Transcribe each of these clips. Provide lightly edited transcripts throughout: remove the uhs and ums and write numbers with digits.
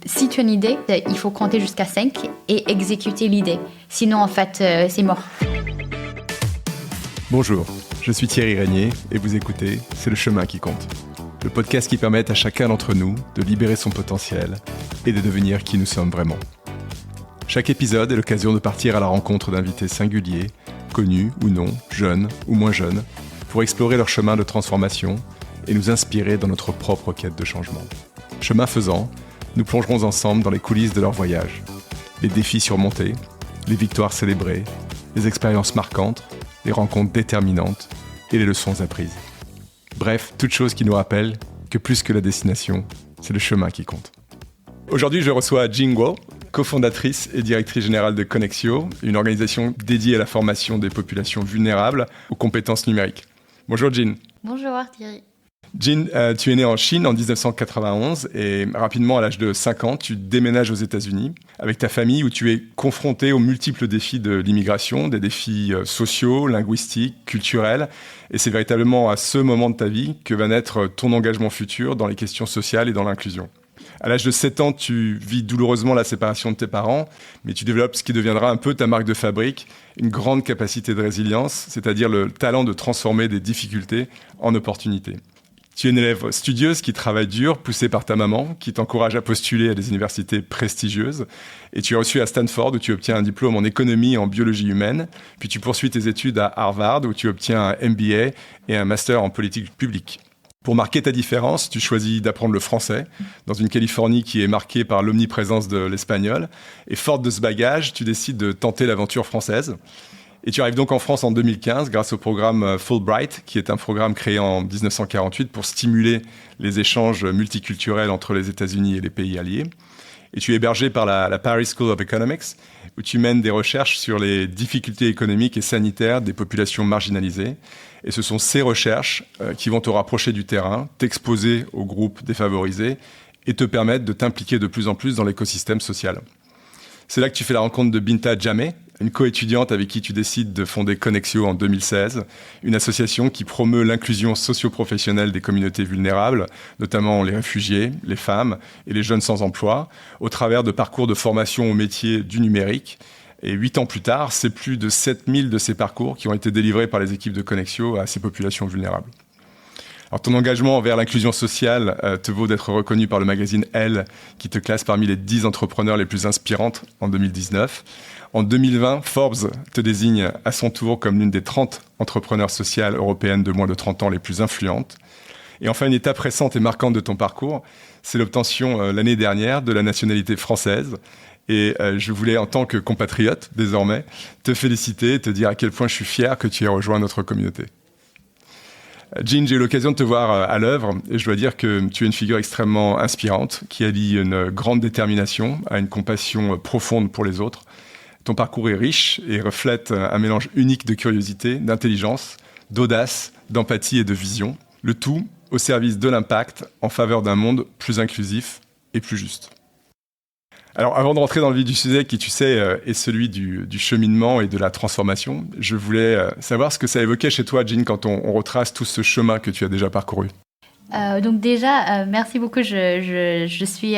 si tu as une idée, il faut compter jusqu'à 5 et exécuter l'idée. Sinon, en fait, c'est mort. Bonjour, je suis Thierry Régnier et vous écoutez C'est le chemin qui compte. Le podcast qui permet à chacun d'entre nous de libérer son potentiel et de devenir qui nous sommes vraiment. Chaque épisode est l'occasion de partir à la rencontre d'invités singuliers, connus ou non, jeunes ou moins jeunes, pour explorer leur chemin de transformation et nous inspirer dans notre propre quête de changement. Chemin faisant, nous plongerons ensemble dans les coulisses de leur voyage. Les défis surmontés, les victoires célébrées, les expériences marquantes, les rencontres déterminantes et les leçons apprises. Bref, toute chose qui nous rappelle que plus que la destination, c'est le chemin qui compte. Aujourd'hui, je reçois Jing Guo, cofondatrice et directrice générale de Connexio, une organisation dédiée à la formation des populations vulnérables aux compétences numériques. Bonjour Jin. Bonjour Thierry. Jin, tu es née en Chine en 1991 et rapidement, à l'âge de 5 ans, tu déménages aux États-Unis avec ta famille où tu es confrontée aux multiples défis de l'immigration, des défis sociaux, linguistiques, culturels. Et c'est véritablement à ce moment de ta vie que va naître ton engagement futur dans les questions sociales et dans l'inclusion. À l'âge de 7 ans, tu vis douloureusement la séparation de tes parents, mais tu développes ce qui deviendra un peu ta marque de fabrique, une grande capacité de résilience, c'est-à-dire le talent de transformer des difficultés en opportunités. Tu es une élève studieuse qui travaille dur, poussée par ta maman, qui t'encourage à postuler à des universités prestigieuses. Et tu es reçu à Stanford où tu obtiens un diplôme en économie et en biologie humaine. Puis tu poursuis tes études à Harvard où tu obtiens un MBA et un master en politique publique. Pour marquer ta différence, tu choisis d'apprendre le français dans une Californie qui est marquée par l'omniprésence de l'espagnol. Et forte de ce bagage, tu décides de tenter l'aventure française. Et tu arrives donc en France en 2015 grâce au programme Fulbright, qui est un programme créé en 1948 pour stimuler les échanges multiculturels entre les États-Unis et les pays alliés. Et tu es hébergé par la Paris School of Economics, où tu mènes des recherches sur les difficultés économiques et sanitaires des populations marginalisées. Et ce sont ces recherches qui vont te rapprocher du terrain, t'exposer aux groupes défavorisés et te permettre de t'impliquer de plus en plus dans l'écosystème social. C'est là que tu fais la rencontre de Binta Jameh, une co-étudiante avec qui tu décides de fonder Connexio en 2016, une association qui promeut l'inclusion socio-professionnelle des communautés vulnérables, notamment les réfugiés, les femmes et les jeunes sans emploi, au travers de parcours de formation au métier du numérique. Et 8 ans plus tard, c'est plus de 7000 de ces parcours qui ont été délivrés par les équipes de Connexio à ces populations vulnérables. Alors, ton engagement envers l'inclusion sociale te vaut d'être reconnu par le magazine Elle, qui te classe parmi les 10 entrepreneurs les plus inspirantes en 2019. En 2020, Forbes te désigne à son tour comme l'une des 30 entrepreneurs sociales européennes de moins de 30 ans les plus influentes. Et enfin, une étape récente et marquante de ton parcours, c'est l'obtention l'année dernière de la nationalité française. Et je voulais, en tant que compatriote désormais, te féliciter et te dire à quel point je suis fier que tu aies rejoint notre communauté. Jin, j'ai eu l'occasion de te voir à l'œuvre et je dois dire que tu es une figure extrêmement inspirante qui allie une grande détermination à une compassion profonde pour les autres. Ton parcours est riche et reflète un mélange unique de curiosité, d'intelligence, d'audace, d'empathie et de vision. Le tout au service de l'impact en faveur d'un monde plus inclusif et plus juste. Alors, avant de rentrer dans le vif du sujet, qui, tu sais, est celui du cheminement et de la transformation, je voulais savoir ce que ça évoquait chez toi, Jin, quand on retrace tout ce chemin que tu as déjà parcouru. Donc déjà, merci beaucoup. Je suis...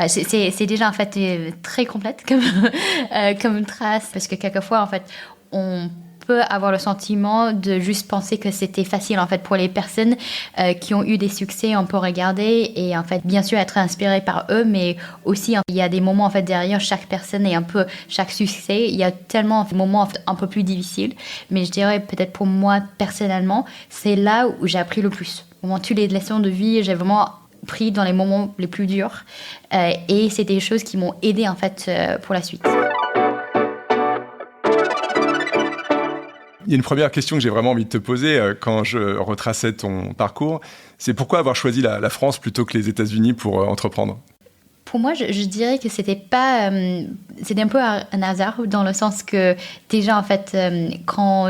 c'est déjà en fait très complète comme trace, parce que quelquefois, en fait, on peut avoir le sentiment de juste penser que c'était facile en fait pour les personnes qui ont eu des succès. On peut regarder et en fait bien sûr être inspiré par eux, mais aussi il y a des moments en fait derrière chaque personne et un peu chaque succès il y a tellement de moments en fait, un peu plus difficiles, mais je dirais peut-être pour moi personnellement c'est là où j'ai appris le plus. Vraiment toutes les leçons de vie j'ai vraiment pris dans les moments les plus durs et c'est des choses qui m'ont aidé en fait pour la suite. Il y a une première question que j'ai vraiment envie de te poser quand je retraçais ton parcours, c'est pourquoi avoir choisi la France plutôt que les États-Unis pour entreprendre ? Pour moi, je dirais que c'était pas, c'était un peu un hasard dans le sens que déjà en fait, quand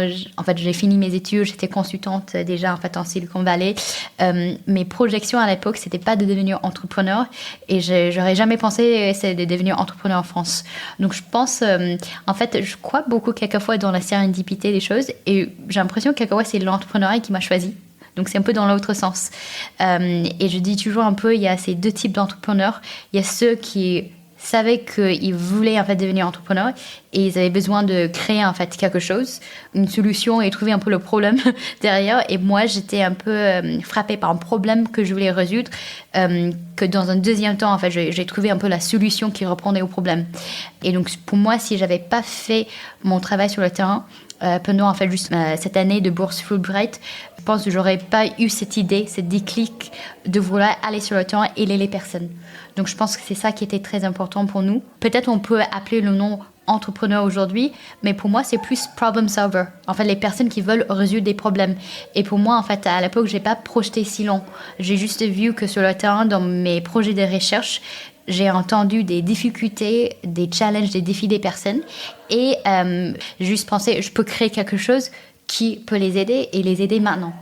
j'ai fini mes études, j'étais consultante déjà en fait en Silicon Valley. Mes projections à l'époque, c'était pas de devenir entrepreneur et j'aurais jamais pensé de devenir entrepreneur en France. Donc je pense, en fait, je crois beaucoup quelquefois dans la sérendipité des choses et j'ai l'impression que quelquefois c'est l'entrepreneuriat qui m'a choisi. Donc c'est un peu dans l'autre sens. Et je dis toujours un peu, il y a ces deux types d'entrepreneurs. Il y a ceux qui savaient qu'ils voulaient en fait devenir entrepreneurs et ils avaient besoin de créer en fait quelque chose, une solution et trouver un peu le problème derrière. Et moi, j'étais un peu frappée par un problème que je voulais résoudre, que dans un deuxième temps, en fait, j'ai trouvé un peu la solution qui répondait au problème. Et donc, pour moi, si j'avais pas fait mon travail sur le terrain, pendant en fait juste cette année de bourse Fulbright, je pense que j'aurais pas eu cette idée, cette déclic de vouloir aller sur le terrain et aider les personnes. Donc je pense que c'est ça qui était très important pour nous. Peut-être on peut appeler le nom entrepreneur aujourd'hui, mais pour moi c'est plus problem solver. En fait, les personnes qui veulent résoudre des problèmes. Et pour moi, en fait, à l'époque, j'ai pas projeté si long. J'ai juste vu que sur le terrain, dans mes projets de recherche, j'ai entendu des difficultés, des challenges, des défis des personnes et j'ai juste pensé, je peux créer quelque chose qui peut les aider et les aider maintenant.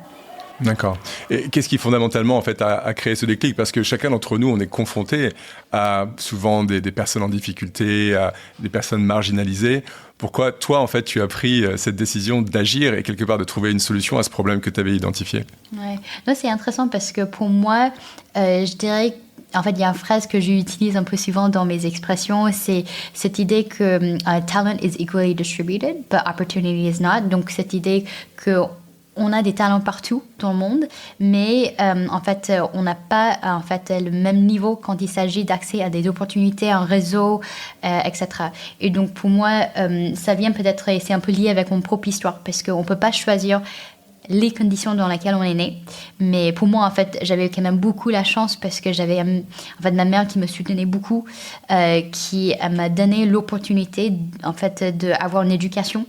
D'accord. Et qu'est-ce qui fondamentalement en fait a créé ce déclic? Parce que chacun d'entre nous, on est confronté à souvent des personnes en difficulté, à des personnes marginalisées. Pourquoi toi, en fait, tu as pris cette décision d'agir et quelque part de trouver une solution à ce problème que tu avais identifié? Ouais. Non, c'est intéressant parce que pour moi, je dirais en fait, il y a une phrase que j'utilise un peu souvent dans mes expressions, c'est cette idée que talent is equally distributed, but opportunity is not. Donc, cette idée que on a des talents partout dans le monde, mais en fait, on n'a pas en fait le même niveau quand il s'agit d'accès à des opportunités, un réseau, etc. Et donc, pour moi, ça vient peut-être, et c'est un peu lié avec mon propre histoire, parce qu'on ne peut pas choisir les conditions dans lesquelles on est né. Mais pour moi, en fait, j'avais quand même beaucoup la chance parce que j'avais en fait ma mère qui me soutenait beaucoup, qui m'a donné l'opportunité en fait d'avoir une éducation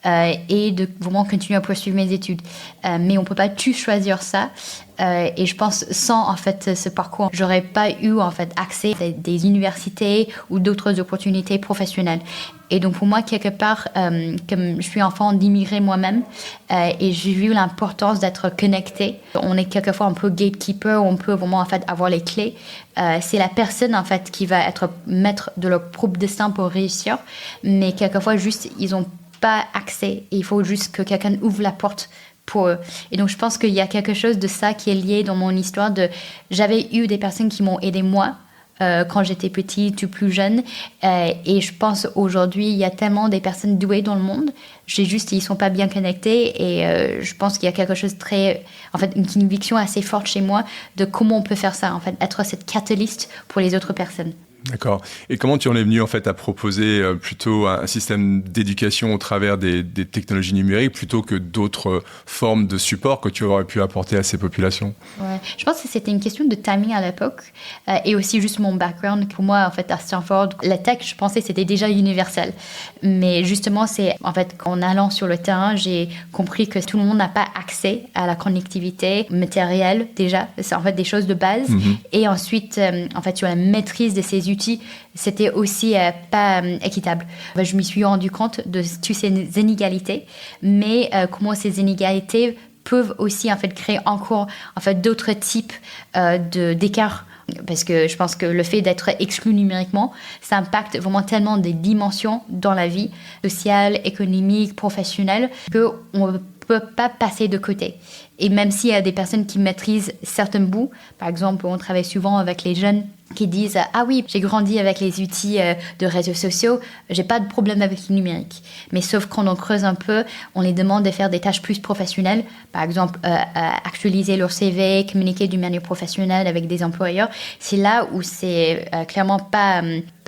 et de vraiment continuer à poursuivre mes études. Mais on peut pas tout choisir ça. Et je pense sans en fait ce parcours, j'aurais pas eu en fait accès à des universités ou d'autres opportunités professionnelles. Et donc pour moi quelque part, comme je suis enfant d'immigrés moi-même, et j'ai vu l'importance d'être connecté. On est quelquefois un peu gatekeeper, on peut vraiment en fait avoir les clés. C'est la personne en fait qui va être maître de leur propre destin pour réussir, mais quelquefois juste ils ont pas accès. Et il faut juste que quelqu'un ouvre la porte pour eux. Et donc je pense qu'il y a quelque chose de ça qui est lié dans mon histoire. J'avais eu des personnes qui m'ont aidé moi quand j'étais petite ou plus jeune, et je pense aujourd'hui il y a tellement des personnes douées dans le monde, ils sont pas bien connectés, et je pense qu'il y a quelque chose de très, en fait une conviction assez forte chez moi de comment on peut faire ça, en fait être cette catalyste pour les autres personnes. D'accord. Et comment tu en es venu en fait à proposer plutôt un système d'éducation au travers des technologies numériques plutôt que d'autres formes de support que tu aurais pu apporter à ces populations? Ouais. Je pense que c'était une question de timing à l'époque, et aussi juste mon background. Pour moi, en fait, à Stanford, la tech, je pensais que c'était déjà universel. Mais justement, c'est en fait en allant sur le terrain, j'ai compris que tout le monde n'a pas accès à la connectivité matérielle déjà. C'est en fait des choses de base. Mm-hmm. Et ensuite, en fait, sur la maîtrise de ces outils, c'était aussi pas équitable. Je m'y suis rendu compte de toutes ces inégalités, mais comment ces inégalités peuvent aussi en fait créer encore en fait d'autres types d'écarts. Parce que je pense que le fait d'être exclu numériquement, ça impacte vraiment tellement des dimensions dans la vie sociale, économique, professionnelle, qu'on ne peut pas passer de côté. Et même s'il y a des personnes qui maîtrisent certains bouts, par exemple, on travaille souvent avec les jeunes qui disent « Ah oui, j'ai grandi avec les outils de réseaux sociaux, j'ai pas de problème avec le numérique. » Mais sauf quand on creuse un peu, on les demande de faire des tâches plus professionnelles, par exemple actualiser leur CV, communiquer d'une manière professionnelle avec des employeurs. C'est là où c'est clairement pas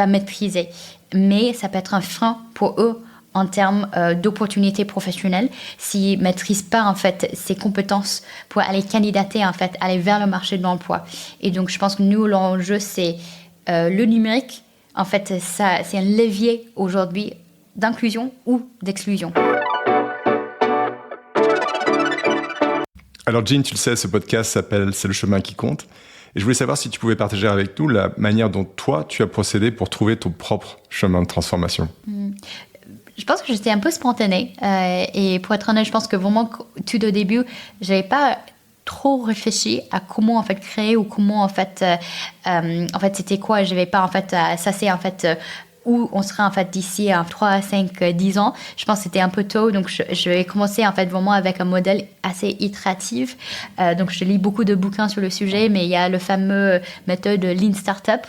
maîtrisé. Mais ça peut être un frein pour eux en termes d'opportunités professionnelles, s'ils ne maîtrisent pas en fait ces compétences pour aller candidater, en fait, aller vers le marché de l'emploi. Et donc, je pense que nous, l'enjeu, c'est le numérique. En fait, ça, c'est un levier aujourd'hui d'inclusion ou d'exclusion. Alors, Jean, tu le sais, ce podcast s'appelle « C'est le chemin qui compte ». Et je voulais savoir si tu pouvais partager avec nous la manière dont toi, tu as procédé pour trouver ton propre chemin de transformation. Je pense que j'étais un peu spontanée, et pour être honnête, je pense que vraiment tout au début, j'avais pas trop réfléchi à comment en fait créer ou comment en fait c'était quoi. J'avais pas en fait ça c'est en fait où on serait en fait d'ici à 3, 5, 10 ans. Je pense que c'était un peu tôt, donc je vais commencer en fait vraiment avec un modèle assez itératif. Donc je lis beaucoup de bouquins sur le sujet, mais il y a le fameux méthode Lean Startup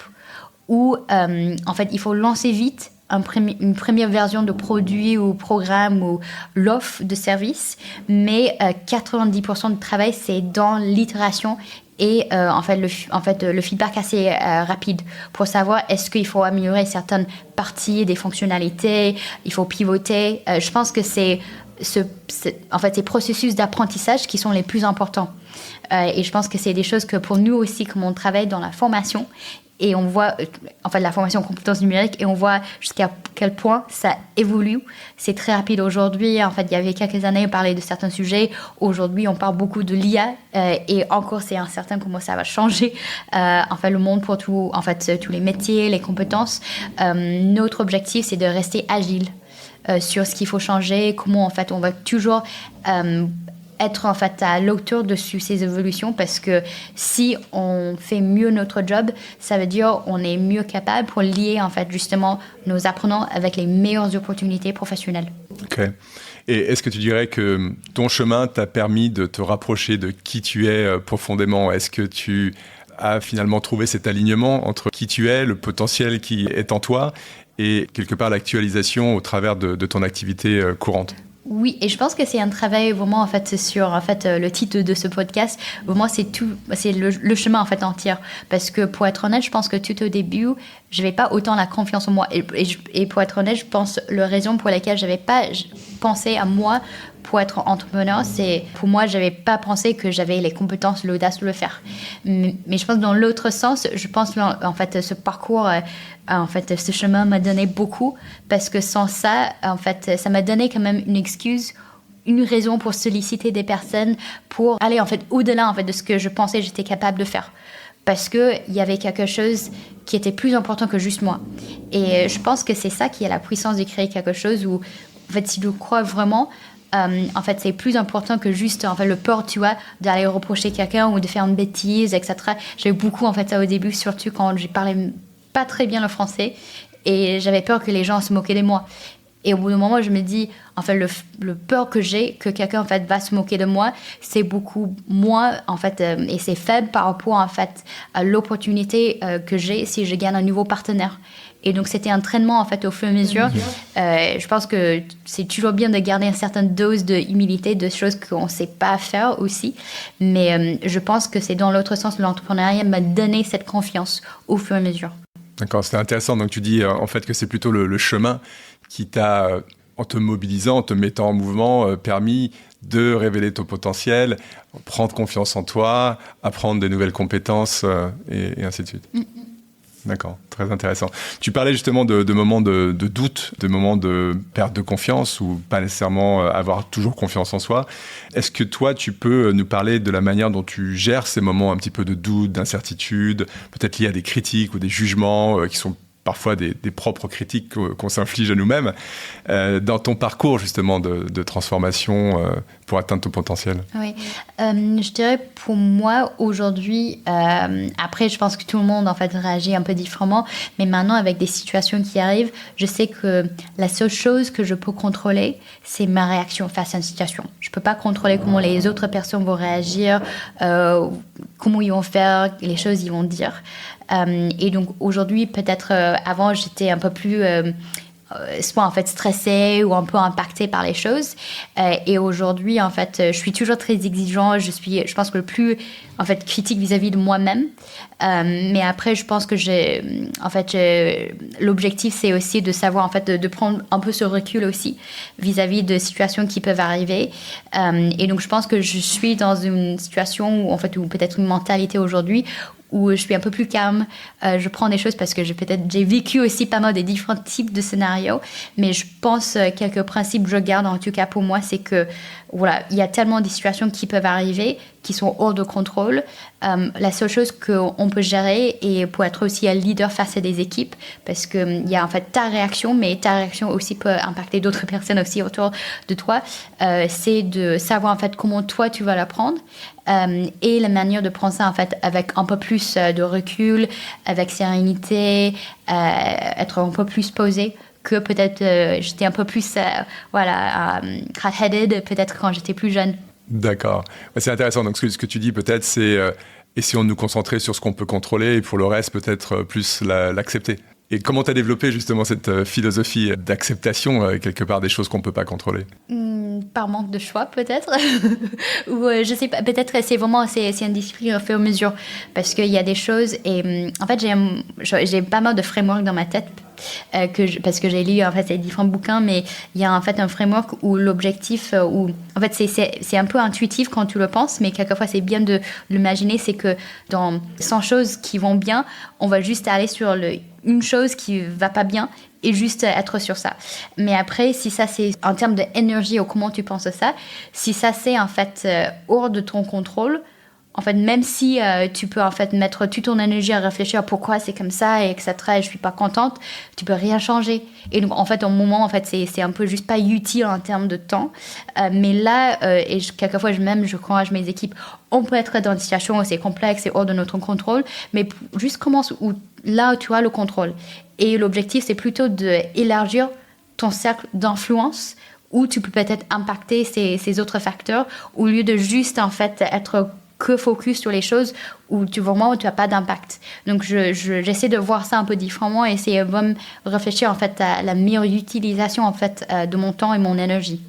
où en fait il faut lancer vite une première version de produit ou programme ou l'offre de service, mais 90% du travail c'est dans l'itération et en fait le feedback assez rapide pour savoir est-ce qu'il faut améliorer certaines parties des fonctionnalités, il faut pivoter. Je pense que c'est en fait ces processus d'apprentissage qui sont les plus importants. Et je pense que c'est des choses que pour nous aussi, comme on travaille dans la formation, et on voit, en fait, la formation en compétences numériques, et on voit jusqu'à quel point ça évolue. C'est très rapide aujourd'hui. En fait, il y avait quelques années, on parlait de certains sujets. Aujourd'hui, on parle beaucoup de l'IA, et encore, c'est incertain comment ça va changer, en fait, le monde pour tous les métiers, les compétences. Notre objectif, c'est de rester agile sur ce qu'il faut changer, comment, en fait, on va toujours être en fait à l'auteur dessus ces évolutions, parce que si on fait mieux notre job, ça veut dire on est mieux capable pour lier en fait justement nos apprenants avec les meilleures opportunités professionnelles. Ok. Et est-ce que tu dirais que ton chemin t'a permis de te rapprocher de qui tu es profondément? Est-ce que tu as finalement trouvé cet alignement entre qui tu es, le potentiel qui est en toi, et quelque part l'actualisation au travers de ton activité courante? Oui, et je pense que c'est un travail vraiment en fait sur en fait le titre de ce podcast. Vraiment, c'est le chemin en fait entier. Parce que pour être honnête, je pense que tout au début, je n'avais pas autant la confiance en moi. Et pour être honnête, je pense la raison pour laquelle je n'avais pas pensé à moi pour être entrepreneur, c'est pour moi, je n'avais pas pensé que j'avais les compétences, l'audace de le faire. Mais je pense dans l'autre sens, je pense en fait ce parcours, en fait ce chemin m'a donné beaucoup, parce que sans ça, en fait, ça m'a donné quand même une excuse, une raison pour solliciter des personnes, pour aller en fait au-delà en fait de ce que je pensais j'étais capable de faire. Parce qu'il y avait quelque chose qui était plus important que juste moi. Et je pense que c'est ça qui a la puissance de créer quelque chose où, en fait, si tu crois vraiment, en fait, c'est plus important que juste en fait, le peur, tu vois, d'aller reprocher quelqu'un ou de faire une bêtise, etc. J'avais beaucoup en fait ça au début, surtout quand je parlais pas très bien le français, et j'avais peur que les gens se moquaient de moi. Et au bout d'un moment, je me dis, en fait, le peur que j'ai que quelqu'un en fait va se moquer de moi, c'est beaucoup moins en fait, et c'est faible par rapport en fait à l'opportunité que j'ai si je gagne un nouveau partenaire. Et donc, c'était un entraînement, en fait, au fur et à mesure. Je pense que c'est toujours bien de garder une certaine dose d'humilité, de choses qu'on ne sait pas faire aussi. Mais je pense que c'est dans l'autre sens, l'entrepreneuriat m'a donné cette confiance au fur et à mesure. D'accord, c'est intéressant. Donc, tu dis en fait que c'est plutôt le chemin qui t'a, en te mobilisant, en te mettant en mouvement, permis de révéler ton potentiel, prendre confiance en toi, apprendre des nouvelles compétences et ainsi de suite. D'accord, très intéressant. Tu parlais justement de moments de doute, de moments de perte de confiance ou pas nécessairement avoir toujours confiance en soi. Est-ce que toi, tu peux nous parler de la manière dont tu gères ces moments un petit peu de doute, d'incertitude, peut-être liés à des critiques ou des jugements qui sont parfois des propres critiques qu'on s'inflige à nous-mêmes, dans ton parcours justement de transformation pour atteindre ton potentiel? Oui, je dirais pour moi aujourd'hui, après je pense que tout le monde en fait réagit un peu différemment, mais maintenant avec des situations qui arrivent, je sais que la seule chose que je peux contrôler, c'est ma réaction face à une situation. Je ne peux pas contrôler comment les autres personnes vont réagir, comment ils vont faire, les choses ils vont dire. Et donc aujourd'hui, peut-être avant, j'étais un peu plus soit en fait stressée ou un peu impactée par les choses. Et aujourd'hui, en fait, je suis toujours très exigeante. Je pense que le plus en fait critique vis-à-vis de moi-même. Mais après, je pense que l'objectif, c'est aussi de savoir en fait de prendre un peu ce recul aussi vis-à-vis de situations qui peuvent arriver. Et donc, je pense que je suis dans une situation où peut-être une mentalité aujourd'hui où je suis un peu plus calme, je prends des choses parce que j'ai vécu aussi pas mal des différents types de scénarios, mais je pense quelques principes que je garde en tout cas pour moi, c'est que voilà, il y a tellement de situations qui peuvent arriver, qui sont hors de contrôle. La seule chose qu'on peut gérer, et pour être aussi un leader face à des équipes, parce qu'il y a en fait ta réaction, mais ta réaction aussi peut impacter d'autres personnes aussi autour de toi, c'est de savoir en fait comment toi tu vas la prendre. et la manière de prendre ça en fait avec un peu plus de recul, avec sérénité, être un peu plus posé que peut-être j'étais un peu plus hard-headed peut-être quand j'étais plus jeune. D'accord. C'est intéressant. Donc, ce que tu dis peut-être, c'est essayons de nous concentrer sur ce qu'on peut contrôler et pour le reste, peut-être plus l'accepter. Et comment tu as développé justement cette philosophie d'acceptation, quelque part, des choses qu'on ne peut pas contrôler? Par manque de choix, peut-être. Ou je sais pas, peut-être c'est une discipline au fur et à mesure. Parce qu'il y a des choses, et en fait, j'ai pas mal de frameworks dans ma tête. Parce que j'ai lu en fait ces différents bouquins, mais il y a en fait un framework où l'objectif, en fait c'est un peu intuitif quand tu le penses, mais quelquefois c'est bien de l'imaginer, c'est que dans 100 choses qui vont bien, on va juste aller sur une chose qui va pas bien et juste être sur ça. Mais après, si ça c'est en termes d'énergie ou comment tu penses ça, si ça c'est en fait hors de ton contrôle, en fait, même si tu peux en fait mettre toute ton énergie à réfléchir à pourquoi c'est comme ça et etc. et je suis pas contente, tu peux rien changer. Et donc en fait, au moment en fait c'est un peu juste pas utile en termes de temps. Mais là quelquefois j'encourage mes équipes. On peut être dans des situations où c'est complexe et hors de notre contrôle, mais juste commence là où tu as le contrôle. Et l'objectif c'est plutôt d'élargir ton cercle d'influence où tu peux peut-être impacter ces autres facteurs au lieu de juste en fait être que focus sur les choses où tu n'as pas d'impact. Donc, j'essaie de voir ça un peu différemment et essayer de réfléchir en fait à la meilleure utilisation en fait de mon temps et mon énergie.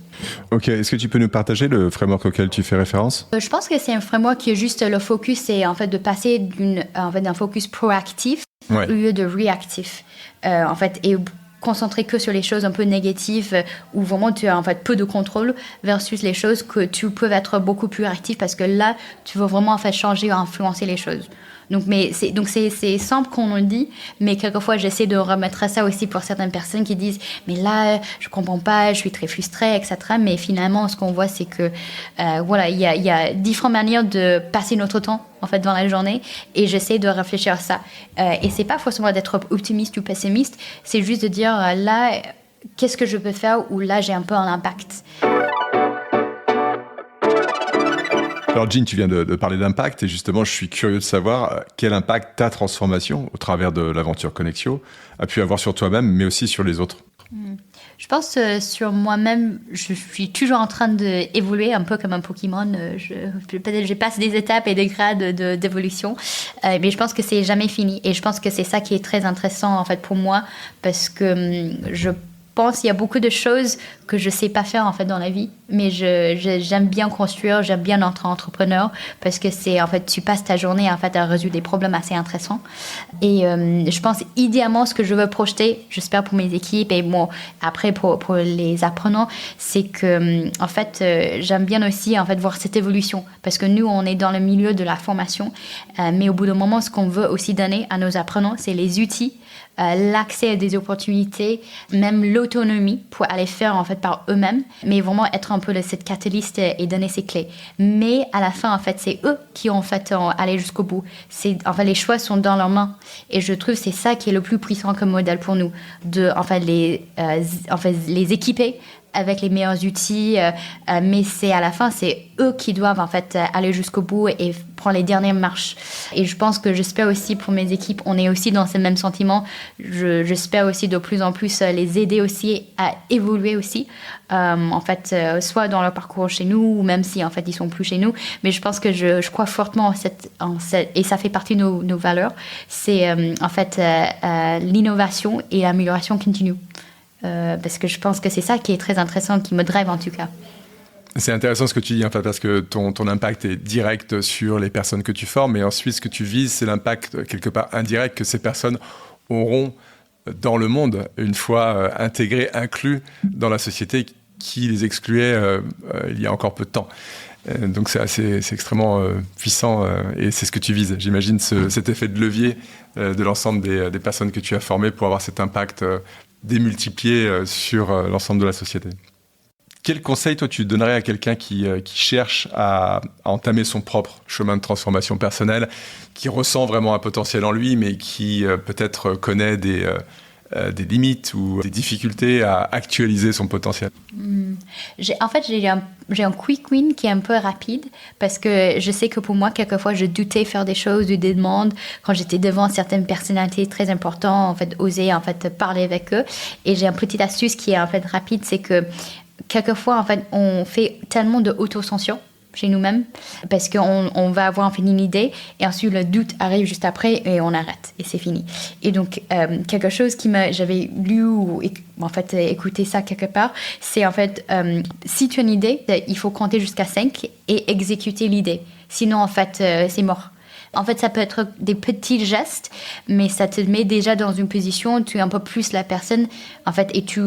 Ok, est-ce que tu peux nous partager le framework auquel tu fais référence? Je pense que c'est un framework qui est juste le focus, c'est en fait de passer d'un focus proactif au lieu de réactif. En fait, et concentrer que sur les choses un peu négatives où vraiment tu as en fait peu de contrôle versus les choses que tu peux être beaucoup plus actif parce que là tu veux vraiment en fait changer ou influencer les choses. Donc c'est simple qu'on le dit, mais quelquefois j'essaie de remettre ça aussi pour certaines personnes qui disent mais là je comprends pas, je suis très frustrée, etc. Mais finalement ce qu'on voit c'est que il y a différentes manières de passer notre temps en fait dans la journée et j'essaie de réfléchir à ça. Et c'est pas forcément d'être optimiste ou pessimiste, c'est juste de dire là qu'est-ce que je peux faire où là j'ai un peu un impact. Alors Jean, tu viens de parler d'impact et justement, je suis curieux de savoir quel impact ta transformation au travers de l'aventure Connexio a pu avoir sur toi-même, mais aussi sur les autres. Je pense sur moi-même, je suis toujours en train d'évoluer un peu comme un Pokémon. Peut-être je passe des étapes et des grades d'évolution, mais je pense que c'est jamais fini. Et je pense que c'est ça qui est très intéressant en fait pour moi parce que je pense qu'il y a beaucoup de choses que je sais pas faire en fait dans la vie, mais j'aime bien construire, j'aime bien être entrepreneur parce que c'est en fait tu passes ta journée en fait à résoudre des problèmes assez intéressants et je pense idéalement ce que je veux projeter, j'espère pour mes équipes et bon après pour les apprenants, c'est que en fait j'aime bien aussi en fait voir cette évolution parce que nous on est dans le milieu de la formation, mais au bout d'un moment ce qu'on veut aussi donner à nos apprenants c'est les outils, l'accès à des opportunités, même l'autonomie pour aller faire en fait par eux-mêmes, mais vraiment être un peu cette catalyste et donner ces clés. Mais à la fin en fait c'est eux qui ont en fait aller jusqu'au bout. En fait les choix sont dans leurs mains et je trouve que c'est ça qui est le plus puissant comme modèle pour nous, de en fait les équiper avec les meilleurs outils, mais c'est à la fin, c'est eux qui doivent en fait aller jusqu'au bout et prendre les dernières marches. Et je pense que j'espère aussi pour mes équipes, on est aussi dans ces mêmes sentiments. J'espère aussi de plus en plus les aider aussi à évoluer aussi, en fait, soit dans leur parcours chez nous ou même si en fait ils sont plus chez nous. Mais je pense que je crois fortement en cette et ça fait partie de nos valeurs. C'est en fait l'innovation et l'amélioration continue. Parce que je pense que c'est ça qui est très intéressant, qui me drive en tout cas. C'est intéressant ce que tu dis, en fait, parce que ton impact est direct sur les personnes que tu formes, et ensuite ce que tu vises, c'est l'impact quelque part indirect que ces personnes auront dans le monde, une fois intégrées, inclus dans la société qui les excluait il y a encore peu de temps. Donc c'est extrêmement puissant et c'est ce que tu vises. J'imagine cet effet de levier de l'ensemble des personnes que tu as formées pour avoir cet impact démultiplié sur l'ensemble de la société. Quel conseil, toi, tu donnerais à quelqu'un qui cherche à entamer son propre chemin de transformation personnelle, qui ressent vraiment un potentiel en lui, mais qui peut-être connaît des limites ou des difficultés à actualiser son potentiel? J'ai un quick win qui est un peu rapide parce que je sais que pour moi, quelquefois, je doutais faire des choses ou des demandes quand j'étais devant certaines personnalités très importantes, en fait, oser en fait parler avec eux. Et j'ai une petite astuce qui est en fait rapide, c'est que quelquefois, en fait, on fait tellement de autocensure chez nous-mêmes parce qu'on va avoir en fait une idée et ensuite le doute arrive juste après et on arrête et c'est fini. Et donc quelque chose j'avais lu ou en fait écouté ça quelque part, c'est en fait si tu as une idée, il faut compter jusqu'à 5 et exécuter l'idée. Sinon en fait c'est mort. En fait, ça peut être des petits gestes, mais ça te met déjà dans une position où tu es un peu plus la personne, en fait, et tu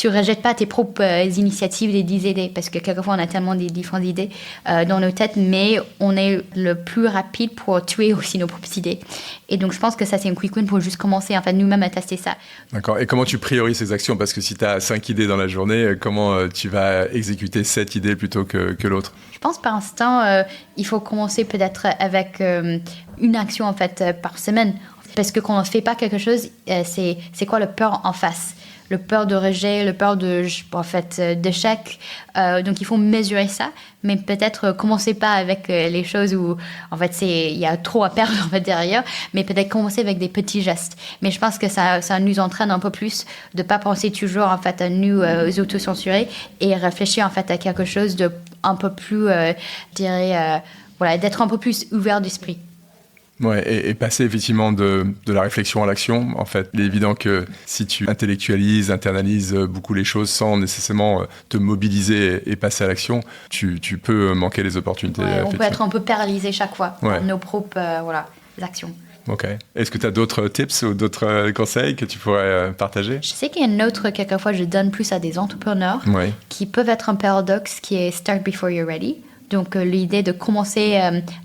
rejettes pas tes propres initiatives, des idées, parce que quelquefois, on a tellement des différentes idées dans nos têtes, mais on est le plus rapide pour tuer aussi nos propres idées. Et donc, je pense que ça, c'est une quick win pour juste commencer, en fait, nous-mêmes à tester ça. D'accord. Et comment tu priorises ces actions? Parce que si tu as 5 idées dans la journée, comment tu vas exécuter 7 idées plutôt que l'autre? Je pense par instant, il faut commencer peut-être avec une action en fait par semaine. Parce que quand on ne fait pas quelque chose, c'est quoi le peur en face? Le peur de rejet, le peur d'échec. Donc il faut mesurer ça, mais peut-être commencer pas avec les choses où en fait il y a trop à perdre en fait derrière, mais peut-être commencer avec des petits gestes. Mais je pense que ça nous entraîne un peu plus de pas penser toujours en fait à nous autocensurer et réfléchir en fait à quelque chose de un peu plus, je dirais, d'être un peu plus ouvert d'esprit. Ouais, et passer effectivement de la réflexion à l'action. En fait, il est évident que si tu intellectualises, internalises beaucoup les choses sans nécessairement te mobiliser et passer à l'action, tu peux manquer les opportunités. Ouais, on peut être un peu paralysé chaque fois par nos propres actions. Ok. Est-ce que tu as d'autres tips ou d'autres conseils que tu pourrais partager? Je sais qu'il y a une autre, quelquefois, je donne plus à des entrepreneurs qui peuvent être un paradoxe qui est « start before you're ready ». Donc, l'idée de commencer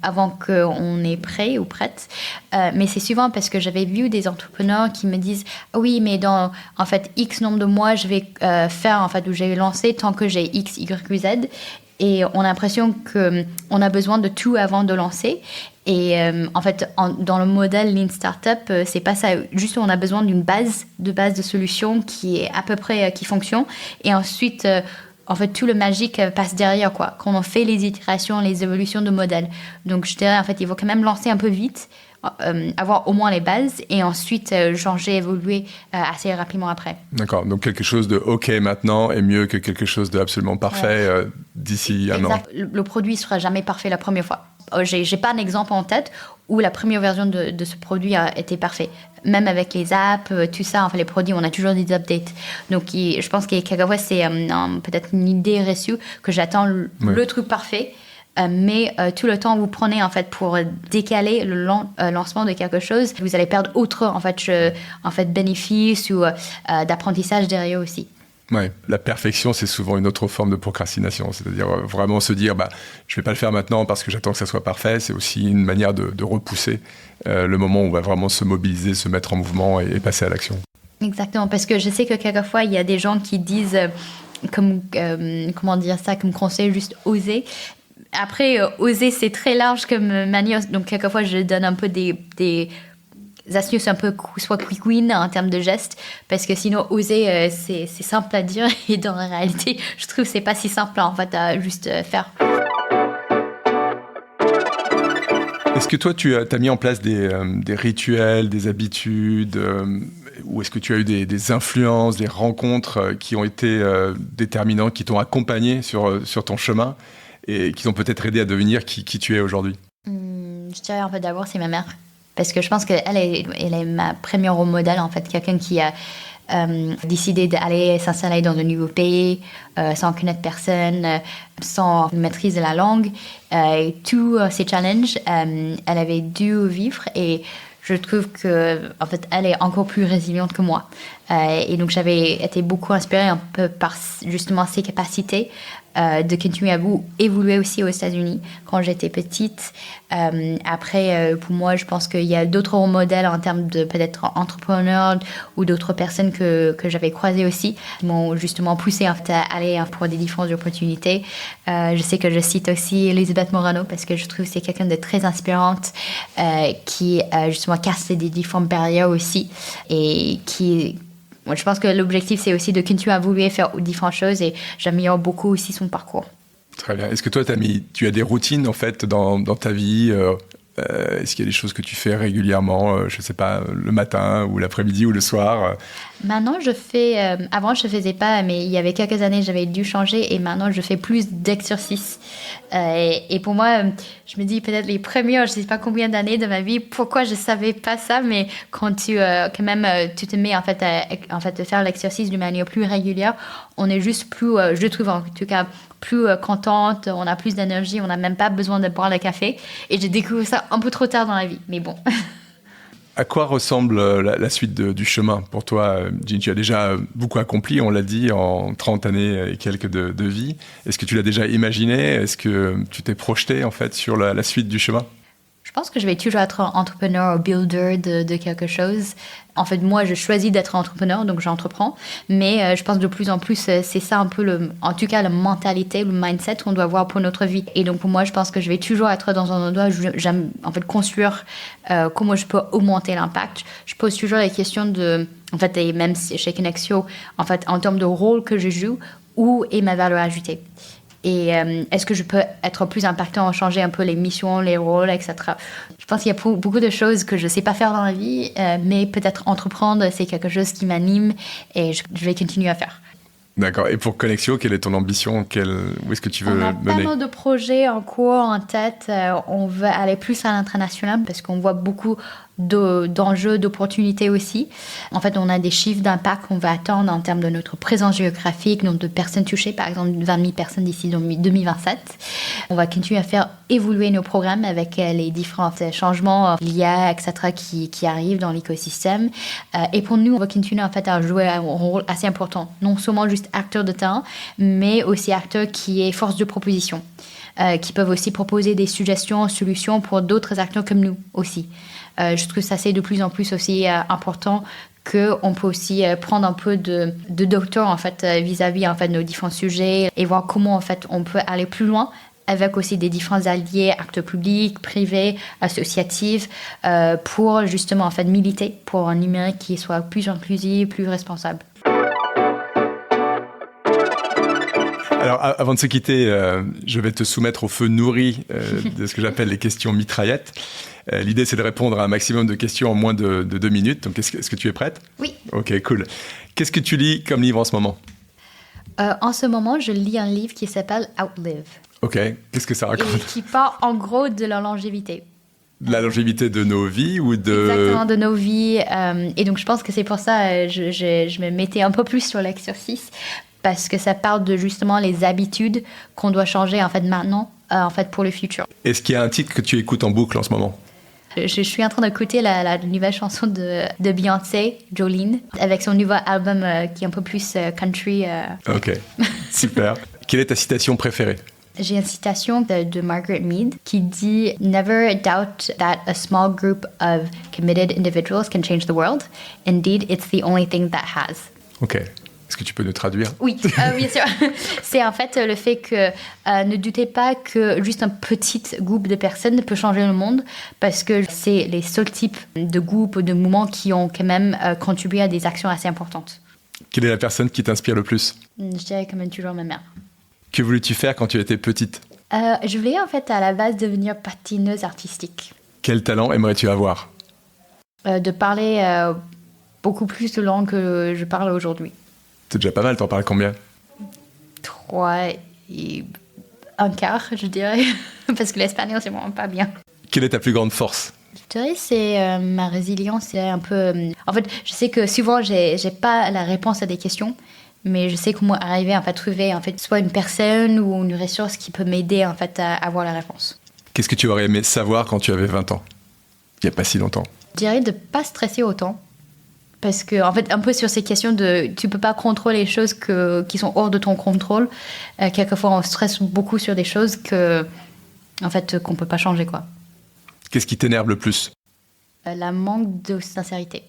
avant qu'on est prêt ou prête. Mais c'est souvent parce que j'avais vu des entrepreneurs qui me disent « Oui, mais dans, en fait, X nombre de mois, je vais faire, en fait, où j'ai lancé tant que j'ai X, Y, Z. » Et on a l'impression qu'on a besoin de tout avant de lancer. Et en fait, dans le modèle Lean Startup, c'est pas ça. Juste, on a besoin d'une base de solution qui est à peu près qui fonctionne. Et ensuite... en fait, tout le magique passe derrière, quoi. Quand on fait les itérations, les évolutions de modèles. Donc, je dirais, en fait, il faut quand même lancer un peu vite, avoir au moins les bases, et ensuite changer, évoluer assez rapidement après. D'accord. Donc, quelque chose de OK maintenant est mieux que quelque chose de absolument parfait d'ici un an. Le produit ne sera jamais parfait la première fois. J'ai pas un exemple en tête où la première version de ce produit a été parfait. Même avec les apps, tout ça, enfin les produits, on a toujours des updates. Donc, je pense que quelquefois, c'est peut-être une idée reçue que j'attends le truc parfait. Mais tout le temps, vous prenez en fait pour décaler le lancement de quelque chose, vous allez perdre autre en fait bénéfices ou d'apprentissage derrière aussi. Ouais, la perfection, c'est souvent une autre forme de procrastination. C'est-à-dire vraiment se dire, je vais pas le faire maintenant parce que j'attends que ça soit parfait. C'est aussi une manière de repousser le moment où on va vraiment se mobiliser, se mettre en mouvement et passer à l'action. Exactement, parce que je sais que quelquefois, il y a des gens qui disent, comme conseil, juste oser. Après, oser, c'est très large comme manière. Donc, quelquefois, je donne un peu des astuces un peu soit quick win en termes de gestes, parce que sinon oser c'est simple à dire et dans la réalité je trouve que c'est pas si simple en fait à juste faire. Est-ce que toi tu as mis en place des rituels, des habitudes ou est-ce que tu as eu des influences, des rencontres qui ont été déterminantes, qui t'ont accompagné sur ton chemin et qui t'ont peut-être aidé à devenir qui tu es aujourd'hui? Je dirais en fait d'abord c'est ma mère. Parce que je pense qu'elle est ma première rôle modèle, en fait, quelqu'un qui a décidé d'aller s'installer dans un nouveau pays, sans connaître personne, sans maîtrise de la langue. Et tous ces challenges, elle avait dû vivre et je trouve qu'en fait, elle est encore plus résiliente que moi. Et donc, j'avais été beaucoup inspirée un peu par justement ses capacités de continuer à évoluer aussi aux États-Unis quand j'étais petite. Après, pour moi, je pense qu'il y a d'autres modèles en termes de peut-être entrepreneurs ou d'autres personnes que j'avais croisées aussi qui m'ont justement poussé à aller pour des différentes opportunités. Je sais que je cite aussi Elisabeth Morano parce que je trouve que c'est quelqu'un de très inspirante qui justement casse des différentes barrières aussi et qui moi, je pense que l'objectif, c'est aussi de continuer à évoluer, faire différentes choses et j'améliore beaucoup aussi son parcours. Très bien. Est-ce que toi, tu as des routines en fait dans ta vie est-ce qu'il y a des choses que tu fais régulièrement, je ne sais pas, le matin ou l'après-midi ou le soir Maintenant, je fais... avant, je ne faisais pas, mais il y avait quelques années, j'avais dû changer et maintenant, je fais plus d'exercices. Et pour moi, je me dis peut-être les premières, je ne sais pas combien d'années de ma vie, pourquoi je ne savais pas ça, mais quand tu te mets en fait à faire l'exercice d'une manière plus régulière, on est juste plus, je trouve en tout cas, plus contente, on a plus d'énergie, on n'a même pas besoin de boire le café. Et j'ai découvert ça un peu trop tard dans la vie, mais bon. À quoi ressemble la suite du chemin pour toi, Jean? Tu as déjà beaucoup accompli, on l'a dit, en 30 années et quelques de vie. Est-ce que tu l'as déjà imaginé? Est-ce que tu t'es projeté en fait sur la suite du chemin? Je pense que je vais toujours être entrepreneur ou builder de quelque chose. En fait, moi, je choisis d'être entrepreneur, donc j'entreprends. Mais je pense de plus en plus, c'est ça un peu, en tout cas, la mentalité, le mindset qu'on doit avoir pour notre vie. Et donc, pour moi, je pense que je vais toujours être dans un endroit où j'aime en fait construire comment je peux augmenter l'impact. Je pose toujours les questions en fait, et même chez Connexio, en fait, en termes de rôle que je joue, où est ma valeur ajoutée? Et est-ce que je peux être plus impactant, changer un peu les missions, les rôles, etc. Je pense qu'il y a beaucoup de choses que je ne sais pas faire dans la vie, mais peut-être entreprendre, c'est quelque chose qui m'anime et je vais continuer à faire. D'accord. Et pour Connexio, quelle est ton ambition? Où est-ce que tu veux mener? On a tellement de projets en cours, en tête. On veut aller plus à l'international parce qu'on voit beaucoup d'enjeux, d'opportunités aussi. En fait, on a des chiffres d'impact qu'on va attendre en termes de notre présence géographique, nombre de personnes touchées, par exemple 20 000 personnes d'ici 2027. On va continuer à faire évoluer nos programmes avec les différents changements l'IA, etc. qui arrivent dans l'écosystème. Et pour nous, on va continuer en fait à jouer un rôle assez important. Non seulement juste acteur de terrain, mais aussi acteur qui est force de proposition. Qui peuvent aussi proposer des suggestions, solutions pour d'autres acteurs comme nous aussi. Je trouve que ça c'est de plus en plus aussi important qu'on peut aussi prendre un peu de docteur en fait vis-à-vis en fait de nos différents sujets et voir comment en fait on peut aller plus loin avec aussi des différents alliés, acteurs publics, privés, associatifs, pour justement en fait militer pour un numérique qui soit plus inclusif, plus responsable. Alors, avant de se quitter, je vais te soumettre au feu nourri de ce que j'appelle les questions mitraillettes. L'idée, c'est de répondre à un maximum de questions en moins de 2 minutes. Donc, est-ce que tu es prête? Oui. Ok, cool. Qu'est-ce que tu lis comme livre en ce moment? En ce moment, je lis un livre qui s'appelle Outlive. Ok, qu'est-ce que ça raconte? Et qui parle en gros de la longévité. De la longévité de nos vies ou de... Exactement, de nos vies. Et donc, je pense que c'est pour ça que je me mettais un peu plus sur l'exercice. Parce que ça parle de justement les habitudes qu'on doit changer en fait maintenant en fait pour le futur. Est-ce qu'il y a un titre que tu écoutes en boucle en ce moment? Je suis en train d'écouter la nouvelle chanson de Beyoncé, Jolene, avec son nouveau album qui est un peu plus country. Ok, super. Quelle est ta citation préférée? J'ai une citation de Margaret Mead qui dit « Never doubt that a small group of committed individuals can change the world. Indeed, it's the only thing that has. » Ok. Est-ce que tu peux nous traduire? Oui, bien sûr. C'est en fait le fait que ne doutez pas que juste un petit groupe de personnes peut changer le monde parce que c'est les seuls types de groupes ou de mouvements qui ont quand même contribué à des actions assez importantes. Quelle est la personne qui t'inspire le plus? Je dirais quand même toujours ma mère. Que voulais-tu faire quand tu étais petite? Je voulais en fait à la base devenir patineuse artistique. Quel talent aimerais-tu avoir? De parler beaucoup plus de langues que je parle aujourd'hui. C'est déjà pas mal, t'en parles combien? 3 et un quart, je dirais. Parce que l'espagnol, c'est vraiment pas bien. Quelle est ta plus grande force? Je dirais c'est ma résilience. C'est un peu... en fait, je sais que souvent, j'ai pas la réponse à des questions. Mais je sais comment arriver en fait, à trouver en fait, soit une personne ou une ressource qui peut m'aider en fait, à avoir la réponse. Qu'est-ce que tu aurais aimé savoir quand tu avais 20 ans? Il n'y a pas si longtemps. Je dirais de ne pas stresser autant. Parce que, en fait, un peu sur ces questions de tu peux pas contrôler les choses qui sont hors de ton contrôle. Quelquefois, on stresse beaucoup sur des choses en fait, qu'on peut pas changer, quoi. Qu'est-ce qui t'énerve le plus? La manque de sincérité.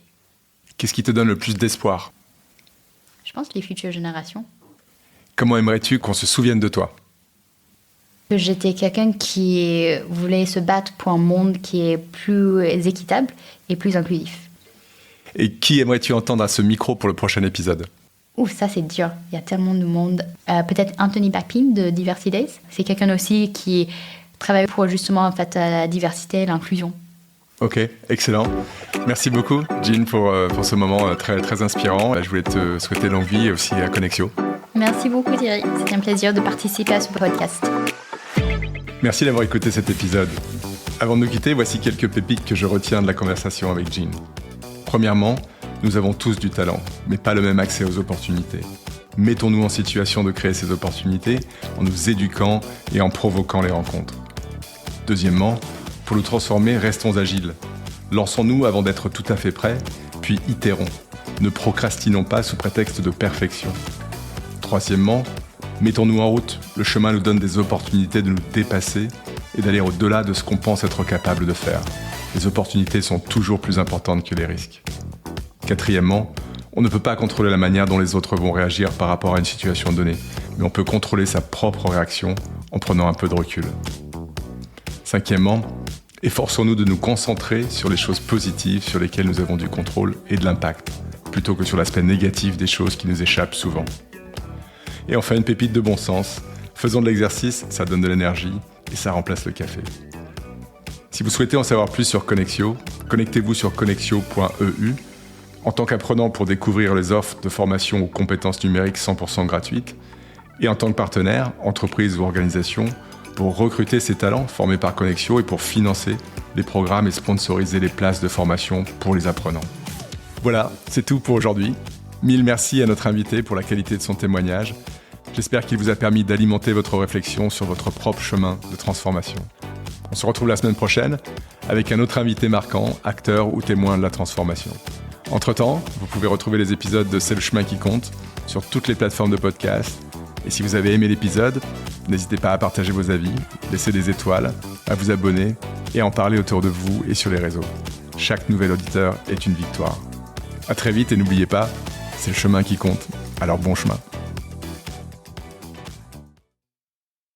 Qu'est-ce qui te donne le plus d'espoir? Je pense les futures générations. Comment aimerais-tu qu'on se souvienne de toi? Que j'étais quelqu'un qui voulait se battre pour un monde qui est plus équitable et plus inclusif. Et qui aimerais-tu entendre à ce micro pour le prochain épisode ? Ouh, ça c'est dur. Il y a tellement de monde. Peut-être Anthony Backpin de Diversity Days. C'est quelqu'un aussi qui travaille pour justement en fait, la diversité et l'inclusion. Ok, excellent. Merci beaucoup, Jean, pour ce moment très, très inspirant. Je voulais te souhaiter longue vie et aussi à Connexio. Merci beaucoup, Thierry. C'était un plaisir de participer à ce podcast. Merci d'avoir écouté cet épisode. Avant de nous quitter, voici quelques pépites que je retiens de la conversation avec Jean. Premièrement, nous avons tous du talent, mais pas le même accès aux opportunités. Mettons-nous en situation de créer ces opportunités en nous éduquant et en provoquant les rencontres. Deuxièmement, pour nous transformer, restons agiles. Lançons-nous avant d'être tout à fait prêts, puis itérons. Ne procrastinons pas sous prétexte de perfection. Troisièmement, mettons-nous en route. Le chemin nous donne des opportunités de nous dépasser et d'aller au-delà de ce qu'on pense être capable de faire. Les opportunités sont toujours plus importantes que les risques. Quatrièmement, on ne peut pas contrôler la manière dont les autres vont réagir par rapport à une situation donnée, mais on peut contrôler sa propre réaction en prenant un peu de recul. Cinquièmement, efforçons-nous de nous concentrer sur les choses positives sur lesquelles nous avons du contrôle et de l'impact, plutôt que sur l'aspect négatif des choses qui nous échappent souvent. Et enfin, une pépite de bon sens, faisons de l'exercice, ça donne de l'énergie et ça remplace le café. Si vous souhaitez en savoir plus sur Connexio, connectez-vous sur connexio.eu. En tant qu'apprenant pour découvrir les offres de formation aux compétences numériques 100% gratuites, et en tant que partenaire, entreprise ou organisation, pour recruter ces talents formés par Connexio et pour financer les programmes et sponsoriser les places de formation pour les apprenants. Voilà, c'est tout pour aujourd'hui. Mille merci à notre invité pour la qualité de son témoignage. J'espère qu'il vous a permis d'alimenter votre réflexion sur votre propre chemin de transformation. On se retrouve la semaine prochaine avec un autre invité marquant, acteur ou témoin de la transformation. Entre-temps, vous pouvez retrouver les épisodes de C'est le chemin qui compte sur toutes les plateformes de podcast. Et si vous avez aimé l'épisode, n'hésitez pas à partager vos avis, laisser des étoiles, à vous abonner et à en parler autour de vous et sur les réseaux. Chaque nouvel auditeur est une victoire. À très vite et n'oubliez pas, c'est le chemin qui compte. Alors bon chemin.